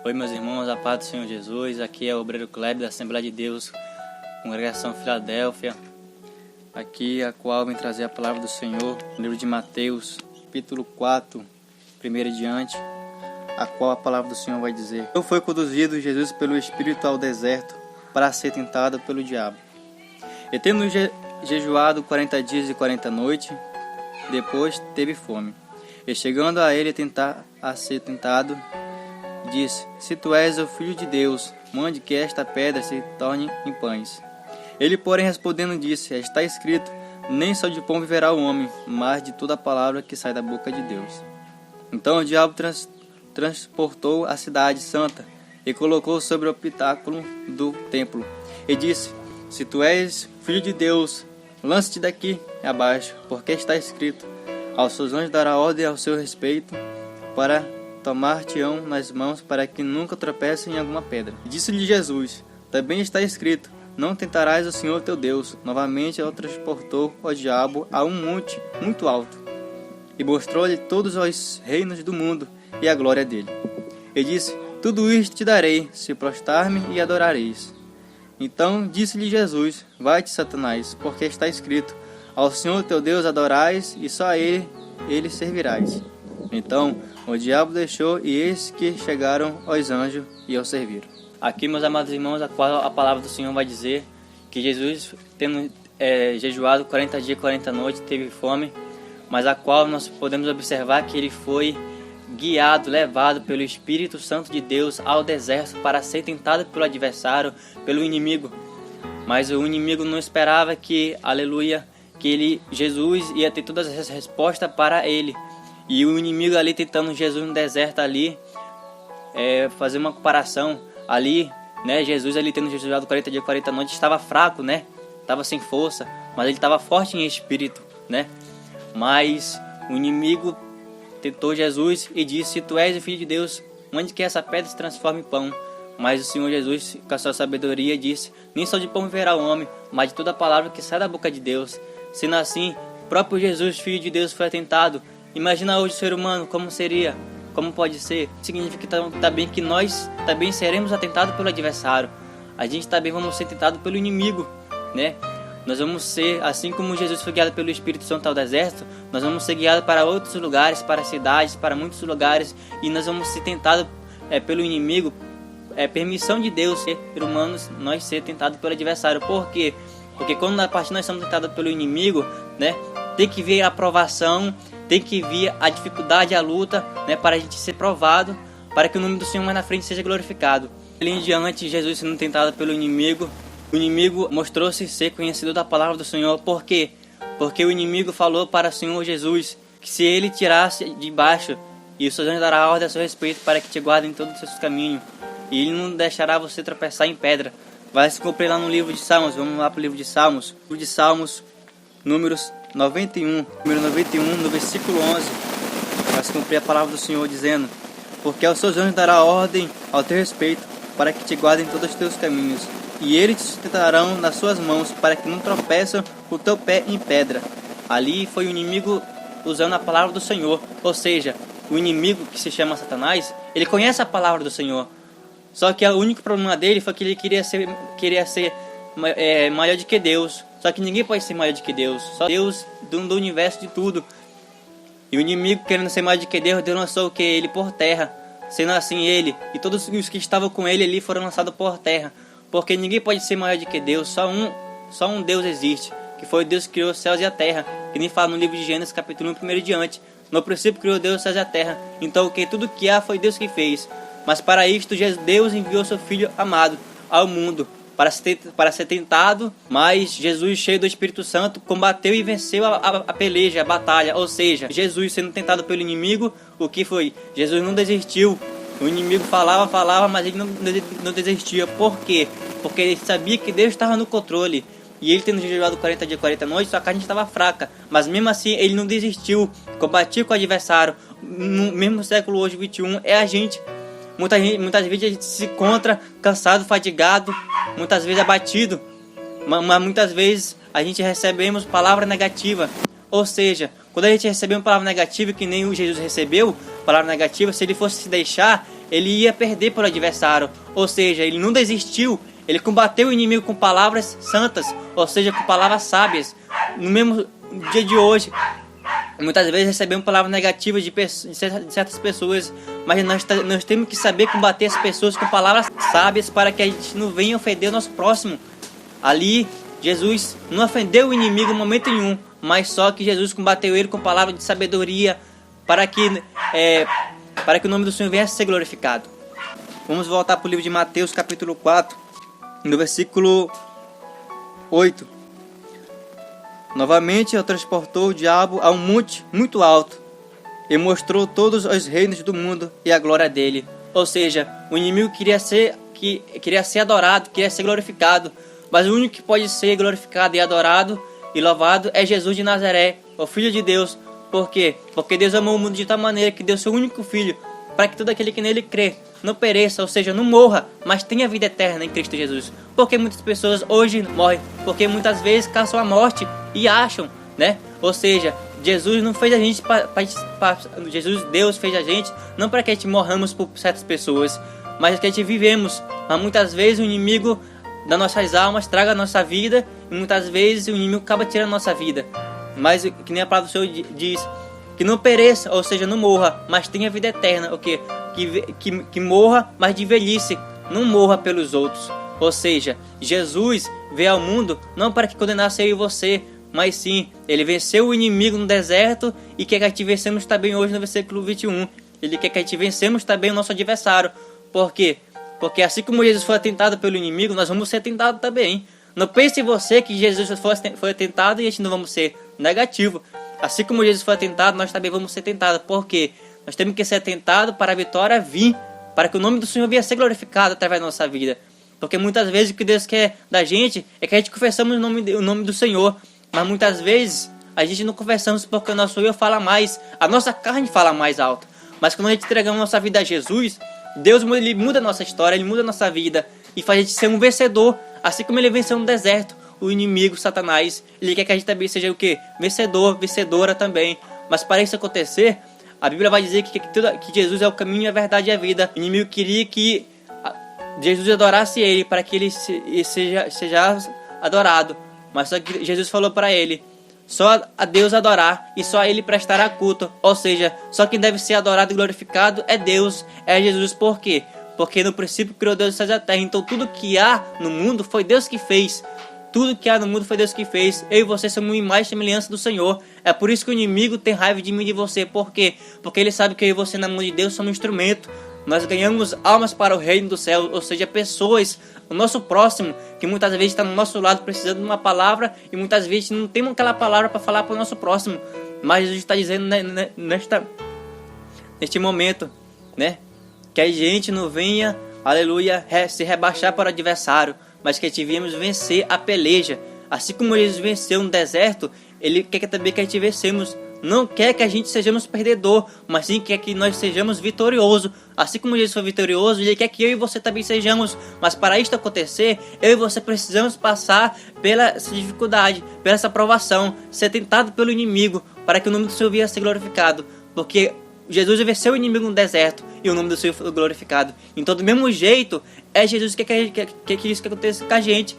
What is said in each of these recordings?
Oi, meus irmãos, a paz do Senhor Jesus. Aqui é o Obreiro Kleber da Assembleia de Deus, Congregação Filadélfia. Aqui a qual vem trazer a palavra do Senhor, no livro de Mateus, capítulo 4, primeiro e diante, a qual a palavra do Senhor vai dizer: Eu fui conduzido Jesus pelo Espírito ao deserto para ser tentado pelo diabo. E tendo jejuado 40 dias e 40 noites, depois teve fome. E chegando a ele a ser tentado, disse: Se tu és o Filho de Deus, mande que esta pedra se torne em pães. Ele, porém, respondendo, disse: Está escrito, nem só de pão viverá o homem, mas de toda a palavra que sai da boca de Deus. Então o diabo transportou a cidade santa e colocou sobre o pináculo do templo. E disse: Se tu és Filho de Deus, lance-te daqui abaixo, porque está escrito: Aos seus anjos dará ordem ao seu respeito, para tomar-te-ão nas mãos, para que nunca tropece em alguma pedra. Disse-lhe Jesus: Também está escrito: Não tentarás o Senhor teu Deus. Novamente o transportou o diabo a um monte muito alto, e mostrou-lhe todos os reinos do mundo e a glória dele. E disse: Tudo isto te darei, se prostrar-me e adorareis. Então disse-lhe Jesus: Vai-te, Satanás, porque está escrito: Ao Senhor teu Deus adorais, e só a ele servirás. Então o diabo deixou, e eis que chegaram os anjos e o serviram. Aqui, meus amados irmãos, a qual a palavra do Senhor vai dizer que Jesus, tendo jejuado 40 dias e 40 noites, teve fome, mas a qual nós podemos observar que ele foi guiado, levado pelo Espírito Santo de Deus ao deserto para ser tentado pelo adversário, pelo inimigo. Mas o inimigo não esperava que, aleluia, que Jesus ia ter todas as respostas para ele. E o inimigo ali tentando Jesus no deserto ali, fazer uma comparação ali, né? Jesus ali tendo jejuado 40 dias e 40 noites estava fraco, né? Estava sem força, mas ele estava forte em espírito, né? Mas o inimigo tentou Jesus e disse: Se tu és o Filho de Deus, mande que essa pedra se transforme em pão. Mas o Senhor Jesus, com a sua sabedoria, disse: Nem só de pão viverá o homem, mas de toda a palavra que sai da boca de Deus. Sendo assim, o próprio Jesus, Filho de Deus, foi tentado. Imagina hoje o ser humano, como seria, como pode ser. Significa também que nós também seremos atentados pelo adversário. A gente também vamos ser tentados pelo inimigo, né? Nós vamos ser, assim como Jesus foi guiado pelo Espírito Santo ao deserto, nós vamos ser guiados para outros lugares, para cidades, para muitos lugares, e nós vamos ser tentados pelo inimigo. É permissão de Deus, ser humanos, nós ser tentados pelo adversário. Por quê? Porque quando a parte nós somos tentados pelo inimigo, né, tem que vir a provação, tem que vir a dificuldade, a luta, né, para a gente ser provado, para que o nome do Senhor mais na frente seja glorificado. Ali em diante, Jesus sendo tentado pelo inimigo, o inimigo mostrou-se ser conhecido da palavra do Senhor. Por quê? Porque o inimigo falou para o Senhor Jesus que se ele tirasse de baixo, e os seus anjos dará ordem a seu respeito para que te guardem em todos os seus caminhos, e ele não deixará você tropeçar em pedra. Vai se cumprir lá no livro de Salmos. Vamos lá para o livro de Salmos. Livro de Salmos, número 91, no versículo 11. Vai se cumprir a palavra do Senhor dizendo: Porque aos seus anjos dará ordem ao teu respeito, para que te guardem em todos os teus caminhos, e eles te sustentarão nas suas mãos, para que não tropeçam o teu pé em pedra. Ali foi o inimigo usando a palavra do Senhor. Ou seja, o inimigo, que se chama Satanás, ele conhece a palavra do Senhor. Só que o único problema dele foi que ele queria ser maior do que Deus. Só que ninguém pode ser maior do que Deus. Só Deus do universo de tudo. E o inimigo, querendo ser maior do que Deus, lançou o que? Ele por terra. Sendo assim, ele e todos os que estavam com ele ali foram lançados por terra. Porque ninguém pode ser maior do que Deus. Só um Deus existe, que foi Deus que criou os céus e a terra. Que nem fala no livro de Gênesis, capítulo 1, primeiro e diante. No princípio criou Deus os céus e a terra. Então tudo que há foi Deus que fez. Mas para isto Deus enviou seu Filho amado ao mundo para ser tentado. Mas Jesus, cheio do Espírito Santo, combateu e venceu a peleja, a batalha. Ou seja, Jesus sendo tentado pelo inimigo, o que foi? Jesus não desistiu. O inimigo falava, mas ele não desistia. Por quê? Porque ele sabia que Deus estava no controle. E ele tendo jejuado 40 dias e 40 noites, sua carne estava fraca. Mas mesmo assim, ele não desistiu. Combatiu com o adversário. No mesmo século hoje, 21, é a gente. Muitas vezes a gente se encontra cansado, fadigado, muitas vezes abatido, mas muitas vezes a gente recebemos palavra negativa. Ou seja, quando a gente recebe uma palavra negativa, que nem o Jesus recebeu, palavra negativa, se ele fosse se deixar, ele ia perder pelo adversário. Ou seja, ele não desistiu. Ele combateu o inimigo com palavras santas, ou seja, com palavras sábias. No mesmo dia de hoje, muitas vezes recebemos palavras negativas de certas pessoas, mas nós temos que saber combater as pessoas com palavras sábias para que a gente não venha ofender o nosso próximo. Ali, Jesus não ofendeu o inimigo em momento nenhum, mas só que Jesus combateu ele com palavras de sabedoria para que o nome do Senhor venha a ser glorificado. Vamos voltar para o livro de Mateus, capítulo 4, no versículo 8. Novamente transportou o diabo a um monte muito alto e mostrou todos os reinos do mundo e a glória dele. Ou seja, o inimigo queria ser adorado, queria ser glorificado, mas o único que pode ser glorificado e adorado e louvado é Jesus de Nazaré, o Filho de Deus. Por quê? Porque Deus amou o mundo de tal maneira que deu seu único Filho, para que todo aquele que nele crê não pereça, ou seja, não morra, mas tenha vida eterna em Cristo Jesus. Porque muitas pessoas hoje morrem, porque muitas vezes caçam a morte e acham, né? Ou seja, Jesus não fez a gente Jesus, Deus fez a gente não para que a gente morramos por certas pessoas, mas que a gente vivemos. Mas muitas vezes o inimigo das nossas almas traga a nossa vida, e muitas vezes o inimigo acaba tirando a nossa vida. Mas que nem a palavra do Senhor diz, que não pereça, ou seja, não morra, mas tenha vida eterna. O quê? Que morra, mas de velhice, não morra pelos outros. Ou seja, Jesus veio ao mundo não para que condenasse eu e você, mas sim, ele venceu o inimigo no deserto e quer que a gente vencemos também hoje no versículo 21. Ele quer que a gente vencemos também o nosso adversário. Por quê? Porque assim como Jesus foi tentado pelo inimigo, nós vamos ser tentados também. Não pense você que Jesus foi tentado e a gente não vamos ser negativo. Assim como Jesus foi tentado, nós também vamos ser tentados. Por quê? Nós temos que ser tentados para a vitória vir, para que o nome do Senhor venha a ser glorificado através da nossa vida. Porque muitas vezes o que Deus quer da gente é que a gente confessamos o nome do Senhor. Mas muitas vezes a gente não confessamos porque o nosso eu fala mais, a nossa carne fala mais alto. Mas quando a gente entregamos nossa vida a Jesus, Deus ele muda a nossa história, ele muda a nossa vida e faz a gente ser um vencedor. Assim como ele venceu no deserto, o inimigo, Satanás, ele quer que a gente também seja o quê? Vencedor, vencedora também. Mas para isso acontecer, a Bíblia vai dizer que Jesus é o caminho, a verdade e a vida. O inimigo queria que Jesus adorasse ele, para que ele seja adorado. Mas só que Jesus falou para ele, só a Deus adorar e só a ele prestará culto. Ou seja, só quem deve ser adorado e glorificado é Deus, é Jesus. Por quê? Porque no princípio criou Deus os céus e a terra. Então tudo que há no mundo foi Deus que fez. Tudo que há no mundo foi Deus que fez. Eu e você somos uma imagem e semelhança do Senhor. É por isso que o inimigo tem raiva de mim e de você. Por quê? Porque ele sabe que eu e você na mão de Deus somos um instrumento. Nós ganhamos almas para o reino do céu. Ou seja, pessoas, o nosso próximo, que muitas vezes está no nosso lado precisando de uma palavra. E muitas vezes não temos aquela palavra para falar para o nosso próximo. Mas Jesus está dizendo neste momento, né? Que a gente não venha, aleluia, se rebaixar para o adversário, mas que a gente venhamos vencer a peleja. Assim como Jesus venceu no deserto, ele quer também que a gente vencemos. Não quer que a gente sejamos perdedor, mas sim quer que nós sejamos vitoriosos. Assim como Jesus foi vitorioso, ele quer que eu e você também sejamos. Mas para isto acontecer, eu e você precisamos passar pela essa dificuldade, pela essa provação, ser tentado pelo inimigo, para que o nome do Senhor venha a ser glorificado. Porque Jesus venceu o inimigo no deserto e o nome do Senhor foi glorificado. Então, do mesmo jeito, é Jesus que quer que isso aconteça com a gente.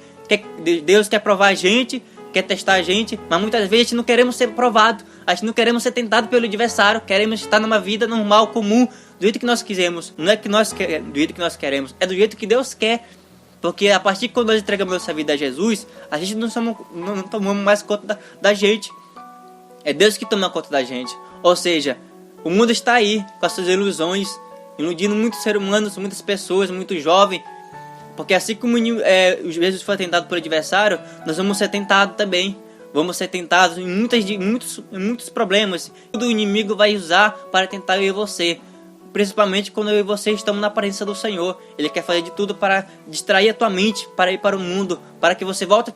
Deus quer provar a gente, quer testar a gente, mas muitas vezes a gente não queremos ser provado, a gente não queremos ser tentado pelo adversário, queremos estar numa vida normal, comum, do jeito que nós quisermos. Não é que nós queremos, do jeito que nós queremos, é do jeito que Deus quer. Porque a partir de quando nós entregamos nossa vida a Jesus, a gente não tomamos mais conta da gente. É Deus que toma conta da gente. Ou seja, o mundo está aí, com as suas ilusões, iludindo muitos seres humanos, muitas pessoas, muito jovens. Porque assim como Jesus foi tentado pelo adversário, nós vamos ser tentados também. Vamos ser tentados em muitos problemas. Tudo o inimigo vai usar para tentar eu e você. Principalmente quando eu e você estamos na presença do Senhor. Ele quer fazer de tudo para distrair a tua mente, para ir para o mundo, para que você volte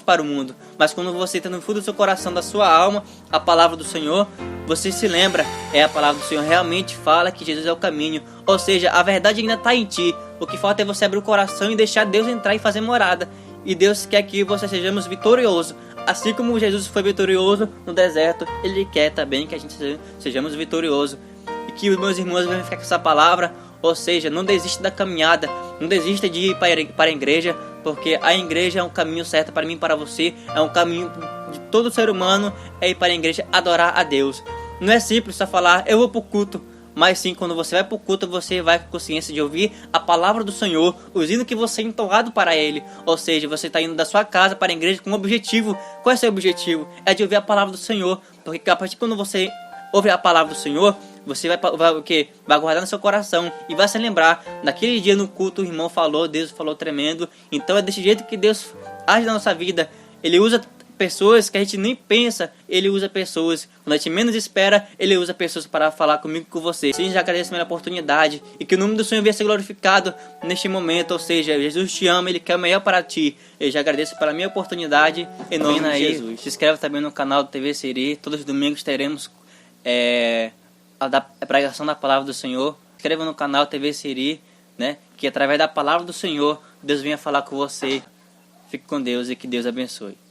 para o mundo. Mas quando você está no fundo do seu coração, da sua alma, a palavra do Senhor, você se lembra, a palavra do Senhor realmente fala que Jesus é o caminho. Ou seja, a verdade ainda está em ti. O que falta é você abrir o coração e deixar Deus entrar e fazer morada. E Deus quer que você sejamos vitoriosos. Assim como Jesus foi vitorioso no deserto, Ele quer também que a gente sejamos vitoriosos. E que os meus irmãos venham ficar com essa palavra Ou seja, não desista da caminhada, não desista de ir para a igreja, porque a igreja é um caminho certo para mim e para você, é um caminho de todo ser humano, é ir para a igreja adorar a Deus. Não é simples só falar, eu vou para o culto, mas sim, quando você vai para o culto, você vai com consciência de ouvir a palavra do Senhor, os hinos que você é entoado para Ele. Ou seja, você está indo da sua casa para a igreja com um objetivo. Qual é o seu objetivo? É de ouvir a palavra do Senhor, porque a partir de quando você ouve a palavra do Senhor, você vai o quê? Vai guardar no seu coração e vai se lembrar daquele dia no culto o irmão falou, Deus falou tremendo. Então é desse jeito que Deus age na nossa vida. Ele usa pessoas que a gente nem pensa, Ele usa pessoas. Quando a gente menos espera, Ele usa pessoas para falar comigo e com você. Sim, já agradeço pela oportunidade e que o nome do Senhor venha ser glorificado neste momento. Ou seja, Jesus te ama, Ele quer o melhor para ti. Eu já agradeço pela minha oportunidade em nome de Jesus. Se inscreve também no canal do TV Siri. Todos os domingos teremos a pregação da palavra do Senhor. Se inscreva no canal TV Siri, né? Que através da palavra do Senhor, Deus venha falar com você. Fique com Deus e que Deus abençoe.